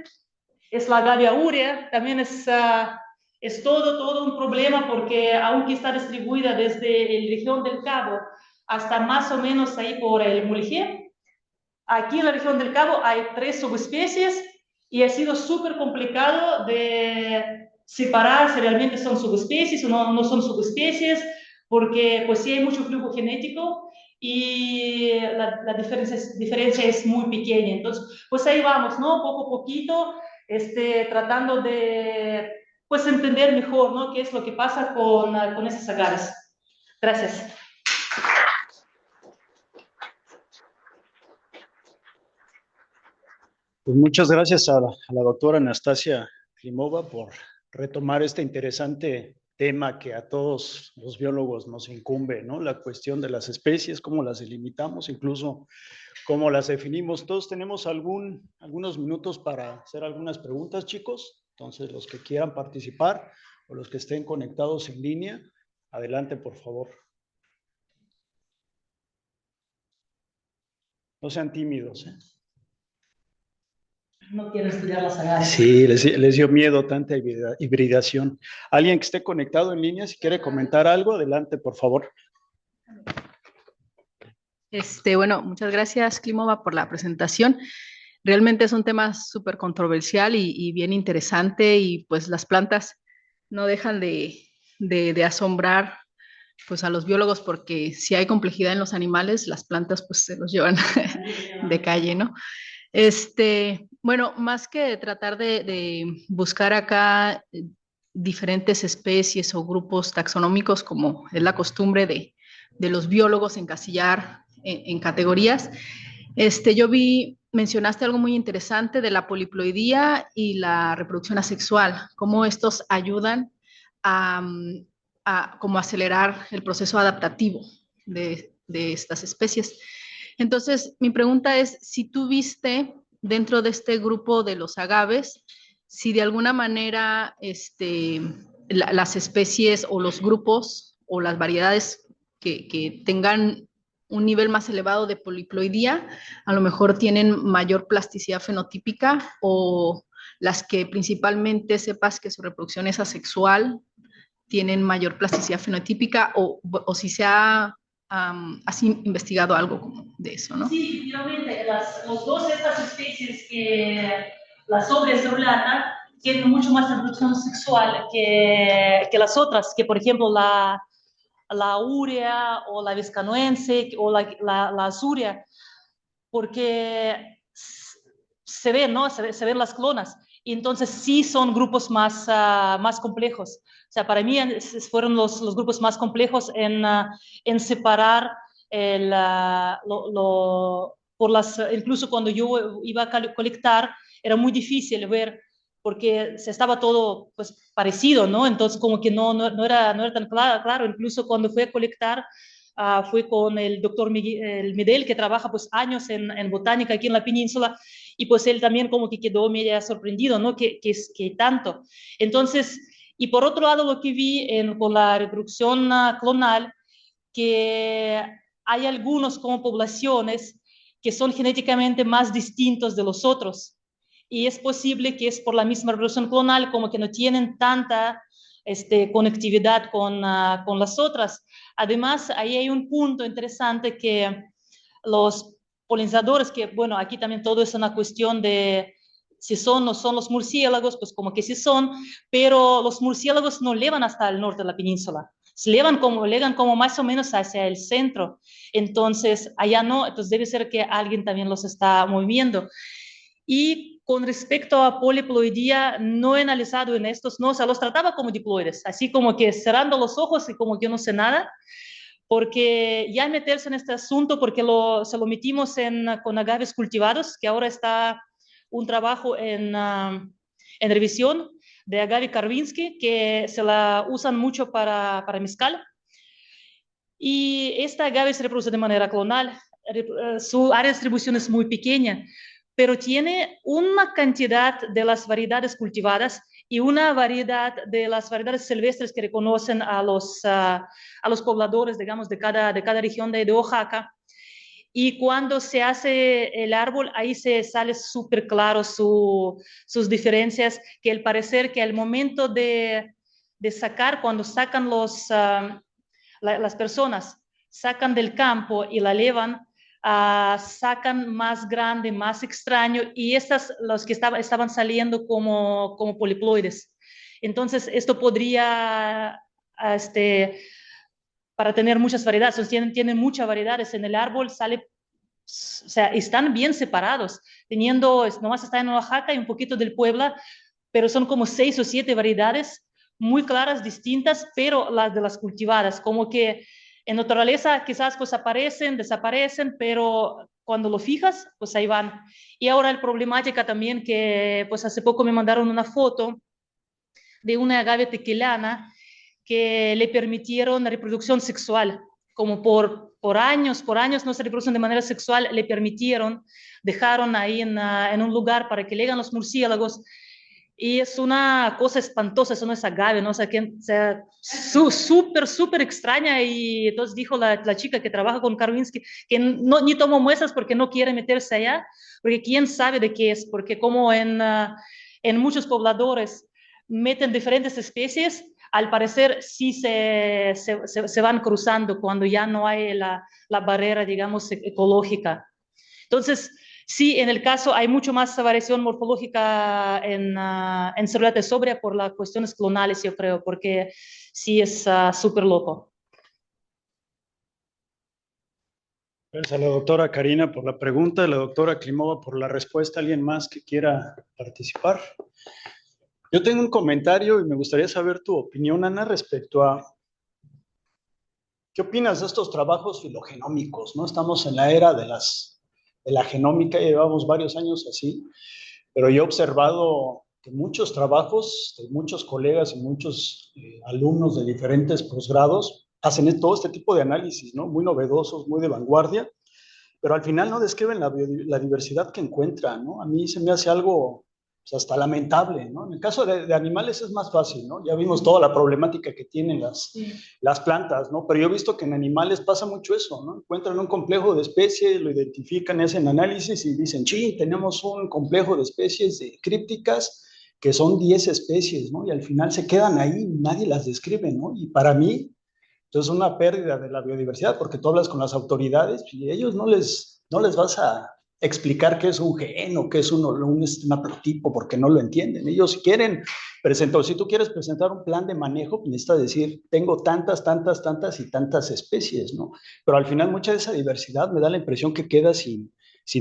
Speaker 2: Es la agave aurea. También es todo un problema porque aunque está distribuida desde la región del Cabo hasta más o menos ahí por el Mulegé, aquí en la región del Cabo hay 3 subespecies y ha sido súper complicado de separar si realmente son subespecies o no son subespecies, porque pues sí hay mucho flujo genético y la diferencia es muy pequeña. Entonces, pues ahí vamos, ¿no? Poco a poquito, tratando de pues entender mejor, ¿no? Qué es lo que pasa con esas agaves. Gracias.
Speaker 1: Pues muchas gracias a la doctora Anastasia Klimova por retomar este interesante tema que a todos los biólogos nos incumbe, ¿no? La cuestión de las especies, cómo las delimitamos, incluso cómo las definimos. Todos tenemos algunos minutos para hacer algunas preguntas, chicos. Entonces, los que quieran participar o los que estén conectados en línea, adelante, por favor. No sean tímidos, ¿eh?
Speaker 2: No quiero estudiar las agaves.
Speaker 1: Sí, les dio miedo tanta hibridación. Alguien que esté conectado en línea, si quiere comentar algo, adelante, por favor.
Speaker 3: Bueno, muchas gracias, Klimova, por la presentación. Realmente es un tema súper controversial y bien interesante, y pues las plantas no dejan de asombrar pues a los biólogos, porque si hay complejidad en los animales, las plantas pues se los llevan de calle, ¿no? Bueno, más que tratar de buscar acá diferentes especies o grupos taxonómicos, como es la costumbre de los biólogos encasillar en categorías, yo mencionaste algo muy interesante de la poliploidía y la reproducción asexual, cómo estos ayudan a como acelerar el proceso adaptativo de estas especies. Entonces, mi pregunta es, si tú viste dentro de este grupo de los agaves, si de alguna manera las especies o los grupos o las variedades que tengan un nivel más elevado de poliploidía, a lo mejor tienen mayor plasticidad fenotípica, o las que principalmente sepas que su reproducción es asexual tienen mayor plasticidad fenotípica, o si se ha así investigado algo como de eso, ¿no?
Speaker 2: Sí, efectivamente, los dos de estas especies, que la sobria cerulata, tienen mucho más reproducción sexual que las otras, que por ejemplo la aurea o la viscanoense o la azuria, porque se ven, ¿no? Se ven las clonas. Y entonces sí son grupos más complejos. O sea, para mí fueron los grupos más complejos en separar incluso cuando yo iba a colectar, era muy difícil ver, porque se estaba todo pues parecido, ¿no? Entonces como que no era tan claro. Incluso cuando fui a colectar, fui con el doctor Medel, que trabaja pues años en botánica aquí en la península, y pues él también como que quedó medio sorprendido, ¿no? Que tanto. Entonces, y por otro lado, lo que vi con la reproducción clonal, que hay algunos como poblaciones que son genéticamente más distintos de los otros. Y es posible que es por la misma reproducción clonal, como que no tienen tanta conectividad con las otras. Además, ahí hay un punto interesante, que los polinizadores, que bueno, aquí también todo es una cuestión de si son o no son los murciélagos, pues como que sí son, pero los murciélagos no llevan hasta el norte de la península, llegan como más o menos hacia el centro. Entonces allá no, entonces debe ser que alguien también los está moviendo. Y con respecto a poliploidía, no he analizado en estos, no, o sea, los trataba como diploides, así como que cerrando los ojos y como que no sé nada, porque ya meterse en este asunto, porque se lo metimos con agaves cultivados, que ahora está un trabajo en revisión de agave Karvinsky, que se la usan mucho para mezcal. Y esta agave se reproduce de manera clonal. Su área de distribución es muy pequeña, pero tiene una cantidad de las variedades cultivadas y una variedad de las variedades silvestres que reconocen a los pobladores, digamos, de cada región de Oaxaca. y cuando se hace el árbol, ahí se sale súper claro sus diferencias, que al parecer que al momento de sacar, cuando sacan las personas, sacan del campo y la llevan, sacan más grande, más extraño, y estas, los que estaban saliendo como poliploides. Entonces, esto podría, para tener muchas variedades, tienen muchas variedades en el árbol, sale, o sea, están bien separados, nomás está en Oaxaca y un poquito del Puebla, pero son como 6 o 7 variedades muy claras, distintas, pero las de las cultivadas, como que en naturaleza quizás pues aparecen, desaparecen, pero cuando lo fijas, pues ahí van. Y ahora la problemática también que pues hace poco me mandaron una foto de una agave tequilana que le permitieron la reproducción sexual, como por años no se reproducen de manera sexual, le permitieron, dejaron ahí en un lugar para que le hagan los murciélagos, y es una cosa espantosa, eso no es agave, ¿no? O sea, súper extraña, y entonces dijo la chica que trabaja con Karwinski que no, ni tomó muestras porque no quiere meterse allá, porque quién sabe de qué es, porque como en muchos pobladores meten diferentes especies, al parecer sí se van cruzando cuando ya no hay la barrera, digamos, ecológica. Entonces, sí, en el caso hay mucho más variación morfológica en celular sobria por las cuestiones clonales, yo creo, porque sí es súper loco.
Speaker 1: Gracias a la doctora Karina por la pregunta, a la doctora Klimova por la respuesta. ¿Alguien más que quiera participar? Yo tengo un comentario y me gustaría saber tu opinión, Ana, respecto a ¿qué opinas de estos trabajos filogenómicos? ¿No? Estamos en la era de la genómica, ya llevamos varios años así, pero yo he observado que muchos trabajos de muchos colegas y muchos alumnos de diferentes posgrados hacen todo este tipo de análisis, ¿no? Muy novedosos, muy de vanguardia, pero al final no describen la diversidad que encuentran, ¿no? A mí se me hace algo pues, hasta lamentable, ¿no? En el caso de animales es más fácil, ¿no? Ya vimos toda la problemática que tienen las plantas, ¿no? Pero yo he visto que en animales pasa mucho eso, ¿no? Encuentran un complejo de especies, lo identifican, hacen análisis y dicen, sí, tenemos un complejo de especies crípticas que son 10 especies, ¿no? Y al final se quedan ahí, nadie las describe, ¿no? Y para mí, entonces, es una pérdida de la biodiversidad, porque tú hablas con las autoridades y ellos no les vas a explicar qué es un gen o qué es un haplotipo, porque no lo entienden. Ellos quieren presentar, si tú quieres presentar un plan de manejo, necesitas decir, tengo tantas y tantas especies, ¿no? Pero al final mucha de esa diversidad me da la impresión que queda sin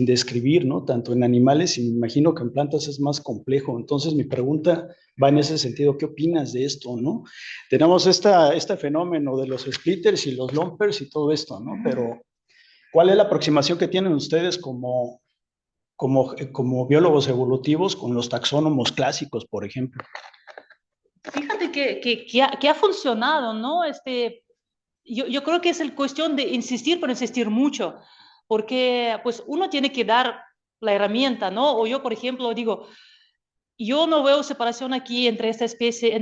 Speaker 1: describir, ¿no? Tanto en animales y me imagino que en plantas es más complejo. Entonces, mi pregunta va en ese sentido, ¿qué opinas de esto, no? Tenemos este fenómeno de los splitters y los lumpers y todo esto, ¿no? Pero, ¿cuál es la aproximación que tienen ustedes como biólogos evolutivos con los taxónomos clásicos, por ejemplo?
Speaker 2: Fíjate que ha funcionado, ¿no? Yo creo que es el cuestión de insistir, pero insistir mucho, porque pues uno tiene que dar la herramienta, ¿no? O yo, por ejemplo, digo, yo no veo separación aquí entre esta especie,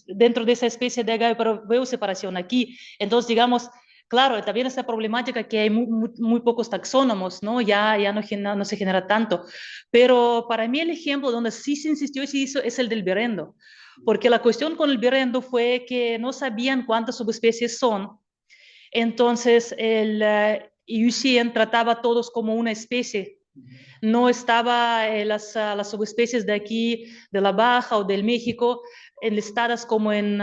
Speaker 2: dentro de esa especie de agave, pero veo separación aquí. Entonces, digamos, claro, también esta problemática que hay muy pocos taxónomos, ¿no? Ya no se genera tanto. Pero para mí el ejemplo donde sí se insistió y se hizo es el del berendo, porque la cuestión con el berendo fue que no sabían cuántas subespecies son. Entonces, el IUCN trataba a todos como una especie. No estaba las subespecies de aquí, de la Baja o del México, enlistadas como en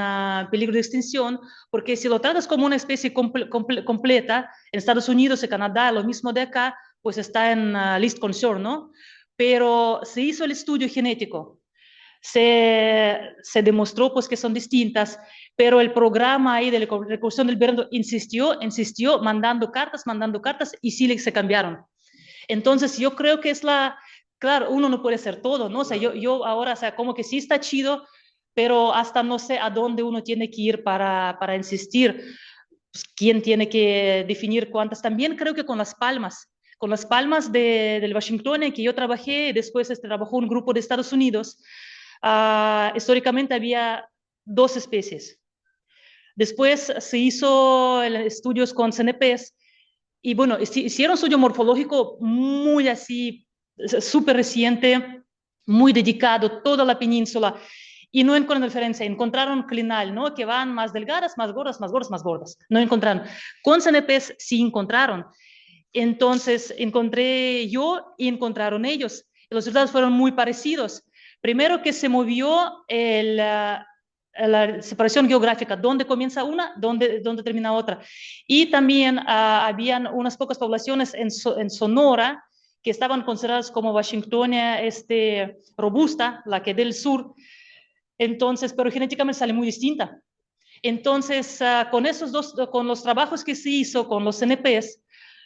Speaker 2: peligro de extinción, porque si lo tratas como una especie completa, en Estados Unidos y Canadá, lo mismo de acá, pues está en list concern, ¿no? Pero se hizo el estudio genético, se demostró pues que son distintas, pero el programa ahí de la recursión del berendo insistió, mandando cartas, y sí se cambiaron. Entonces yo creo que claro, uno no puede hacer todo, ¿no? O sea, yo ahora, o sea, como que sí está chido, pero hasta no sé a dónde uno tiene que ir para insistir. Pues, ¿quién tiene que definir cuántas? También creo que con las palmas del Washington en que yo trabajé, después trabajó un grupo de Estados Unidos, históricamente había 2 especies. Después se hizo estudios con CNPs y bueno, hicieron estudio morfológico muy así, súper reciente, muy dedicado, toda la península, y no encontraron diferencia. Encontraron clinal, ¿no? Que van más delgadas, más gordas, más gordas, más gordas. No encontraron. Con CNPs sí encontraron. Entonces encontré yo y encontraron ellos. Los resultados fueron muy parecidos. Primero que se movió la separación geográfica, dónde comienza una, dónde termina otra. Y también habían unas pocas poblaciones en Sonora que estaban consideradas como Washingtonia robusta, la que del sur. Entonces, pero genéticamente sale muy distinta. Entonces, con los trabajos que se hizo con los NPs,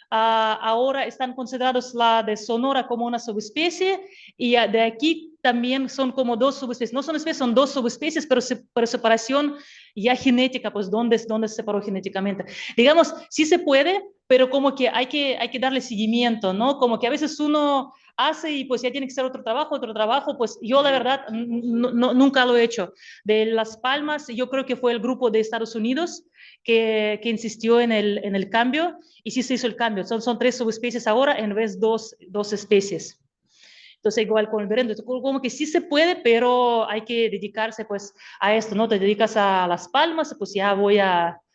Speaker 2: ahora están considerados la de Sonora como una subespecie y de aquí también son como dos subespecies. No son especies, son dos subespecies, pero por separación ya genética, pues ¿dónde se separó genéticamente? Digamos, sí se puede, pero como que hay que darle seguimiento, ¿no? Como que a veces uno hace y pues ya tiene que hacer otro trabajo, pues yo la verdad nunca lo he hecho. De Las Palmas, yo creo que fue el grupo de Estados Unidos que insistió en el cambio y sí se hizo el cambio. Son 3 subespecies ahora en vez de dos especies. Entonces, igual con el berendo, como que sí se puede, pero hay que dedicarse pues a esto, ¿no? Te dedicas a las palmas, pues ya voy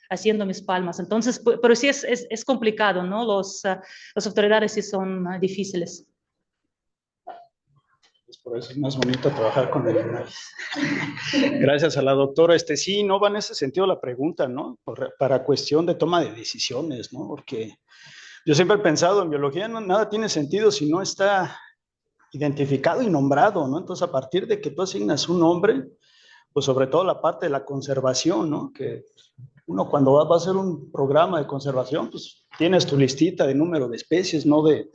Speaker 2: haciendo mis palmas. Entonces, pero sí es complicado, ¿no? Las autoridades sí son difíciles.
Speaker 1: Por eso es más bonito trabajar con animales. Gracias a la doctora. Sí, no va en ese sentido la pregunta, ¿no? Para cuestión de toma de decisiones, ¿no? Porque yo siempre he pensado en biología, nada tiene sentido si no está identificado y nombrado, ¿no? Entonces, a partir de que tú asignas un nombre, pues sobre todo la parte de la conservación, ¿no? Que uno cuando va a hacer un programa de conservación, pues tienes tu listita de número de especies, no de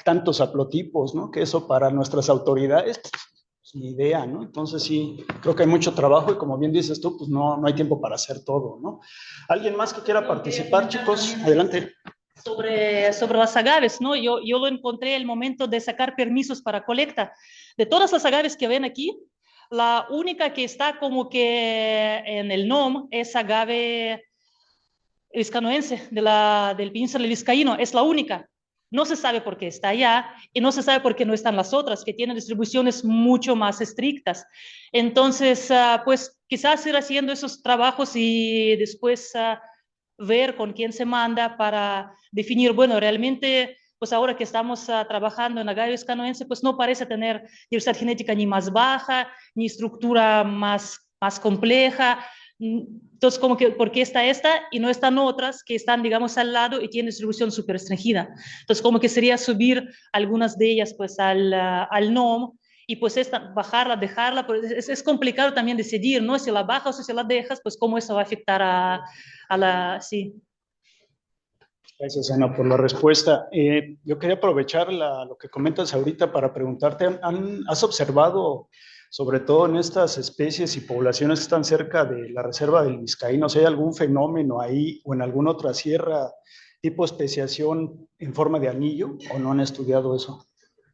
Speaker 1: tantos haplotipos, ¿no? Que eso para nuestras autoridades, pues, ni idea, ¿no? Entonces sí, creo que hay mucho trabajo y como bien dices tú, pues no hay tiempo para hacer todo, ¿no? ¿Alguien más que quiera participar, chicos? Adelante.
Speaker 2: Sobre las agaves, ¿no? Yo lo encontré el momento de sacar permisos para colecta. De todas las agaves que ven aquí, la única que está como que en el NOM es agave vizcanoense, del pincel vizcaíno, es la única. No se sabe por qué está allá y no se sabe por qué no están las otras, que tienen distribuciones mucho más estrictas. Entonces, pues quizás ir haciendo esos trabajos y después ver con quién se manda para definir, bueno, realmente, pues ahora que estamos trabajando en agave vizcanoense, pues no parece tener diversidad genética ni más baja, ni estructura más compleja. Entonces, como que, ¿por qué está esta y no están otras que están, digamos, al lado y tienen distribución súper restringida? Entonces, como que sería subir algunas de ellas, pues, al NOM y, pues, bajarla, dejarla. Pues, es complicado también decidir, ¿no? Si la bajas o si la dejas, pues, cómo eso va a afectar a la... Sí.
Speaker 1: Gracias, Ana, por la respuesta. Yo quería aprovechar lo que comentas ahorita para preguntarte, ¿has observado, sobre todo en estas especies y poblaciones que están cerca de la reserva del Vizcaíno, si hay algún fenómeno ahí o en alguna otra sierra tipo especiación en forma de anillo, o no han estudiado eso?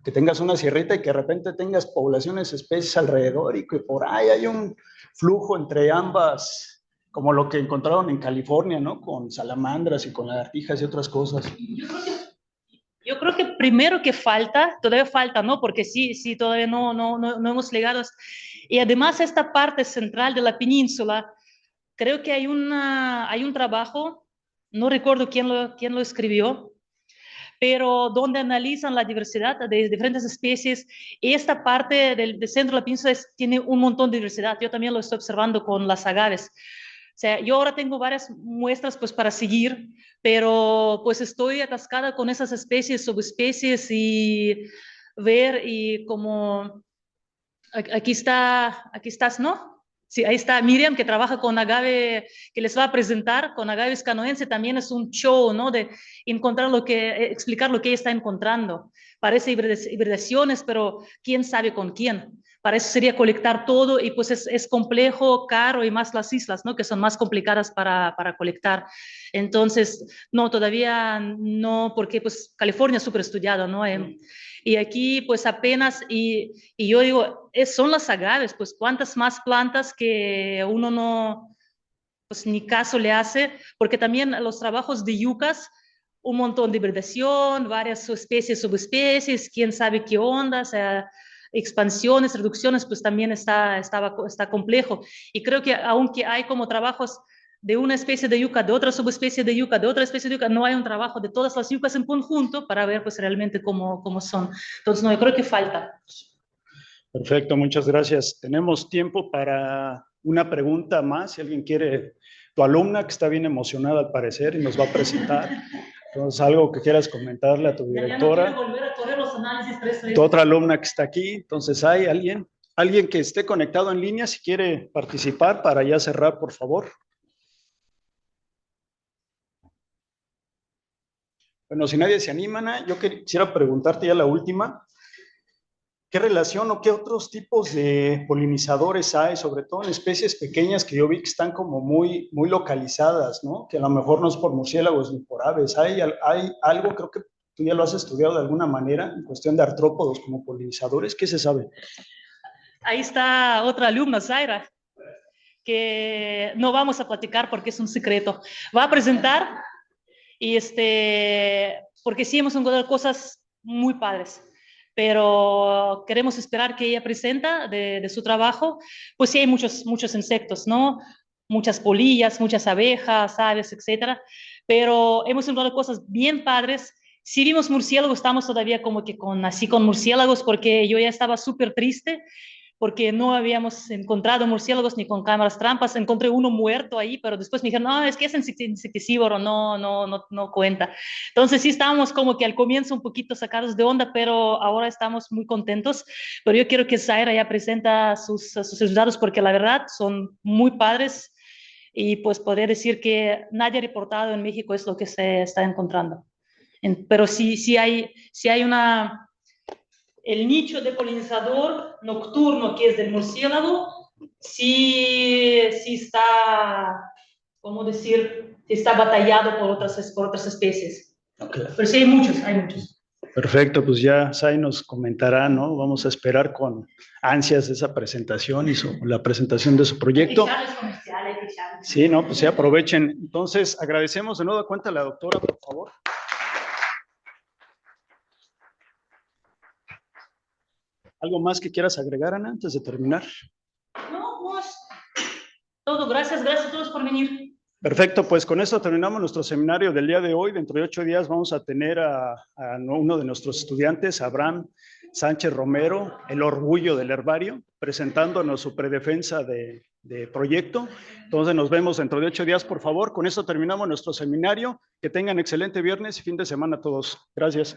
Speaker 1: Que tengas una sierrita y que de repente tengas poblaciones, especies alrededor y que por ahí hay un flujo entre ambas, como lo que encontraron en California, ¿no? Con salamandras y con lagartijas y otras cosas.
Speaker 2: Yo creo que primero que todavía falta, ¿no? Porque sí, todavía no hemos llegado. Y además esta parte central de la península, creo que hay un trabajo, no recuerdo quién lo escribió, pero donde analizan la diversidad de diferentes especies. Y esta parte del centro de la península tiene un montón de diversidad. Yo también lo estoy observando con las agaves. O sea, yo ahora tengo varias muestras pues para seguir, pero pues estoy atascada con esas especies, subespecies y ver y como aquí estás, ¿no? Sí, ahí está Miriam que trabaja con agave, que les va a presentar con agave vizcanoense. También es un show, ¿no? De explicar lo que ella está encontrando. Parece hibridaciones, pero quién sabe con quién. Para eso sería colectar todo y pues es complejo, caro y más las islas, ¿no? Que son más complicadas para colectar. Entonces, no, todavía no, porque pues California es súper estudiado, ¿no? Y aquí pues apenas, y yo digo, son las agaves, pues cuántas más plantas que uno no, pues ni caso le hace, porque también los trabajos de yucas, un montón de hibridación, varias especies, subespecies, quién sabe qué onda, o sea, expansiones, reducciones, pues también está complejo. Y creo que aunque hay como trabajos de una especie de yuca, de otra subespecie de yuca, de otra especie de yuca, no hay un trabajo de todas las yucas en conjunto para ver pues realmente cómo son. Entonces, no, yo creo que falta.
Speaker 1: Perfecto, muchas gracias. Tenemos tiempo para una pregunta más, si alguien quiere, tu alumna que está bien emocionada al parecer y nos va a presentar. Entonces, algo que quieras comentarle a tu directora.
Speaker 2: Ya no quiero volver a correr los análisis 3.
Speaker 1: Tu otra alumna que está aquí. Entonces, ¿hay alguien que esté conectado en línea si quiere participar para ya cerrar, por favor? Bueno, si nadie se anima, Ana, yo quisiera preguntarte ya la última. ¿Qué relación o qué otros tipos de polinizadores hay, sobre todo en especies pequeñas que yo vi que están como muy, muy localizadas, ¿no? Que a lo mejor no es por murciélagos ni por aves. ¿Hay algo, creo que tú ya lo has estudiado de alguna manera, en cuestión de artrópodos como polinizadores? ¿Qué se sabe?
Speaker 2: Ahí está otra alumna, Zaira, que no vamos a platicar porque es un secreto. Va a presentar y porque sí hemos encontrado cosas muy padres, pero queremos esperar que ella presenta de su trabajo. Pues sí hay muchos insectos, ¿no? Muchas polillas, muchas abejas, aves, etcétera, pero hemos encontrado cosas bien padres. Si vimos murciélagos, estamos todavía como que así con murciélagos, porque yo ya estaba súper triste porque no habíamos encontrado murciélagos ni con cámaras trampas. Encontré uno muerto ahí, pero después me dijeron, no, es que es insecticívoro, no cuenta. Entonces sí estábamos como que al comienzo un poquito sacados de onda, pero ahora estamos muy contentos. Pero yo quiero que Zaira ya presenta sus resultados porque la verdad son muy padres y pues poder decir que nadie ha reportado en México es lo que se está encontrando. Pero sí hay el nicho de polinizador nocturno, que es del murciélago, sí está, ¿cómo decir? Está batallado por otras especies.
Speaker 1: Okay.
Speaker 2: Pero sí hay muchos.
Speaker 1: Perfecto, pues ya Sai nos comentará, ¿no? Vamos a esperar con ansias esa presentación y la presentación de su proyecto. Sí, no, pues sí, aprovechen. Entonces, agradecemos de nuevo cuenta a la doctora, por favor. ¿Algo más que quieras agregar, Ana, antes de terminar?
Speaker 2: No, pues todo. Gracias a todos por venir.
Speaker 1: Perfecto, pues con esto terminamos nuestro seminario del día de hoy. Dentro de 8 días vamos a tener a uno de nuestros estudiantes, Abraham Sánchez Romero, el orgullo del herbario, presentándonos su predefensa de proyecto. Entonces nos vemos dentro de 8 días, por favor. Con esto terminamos nuestro seminario. Que tengan excelente viernes y fin de semana a todos. Gracias.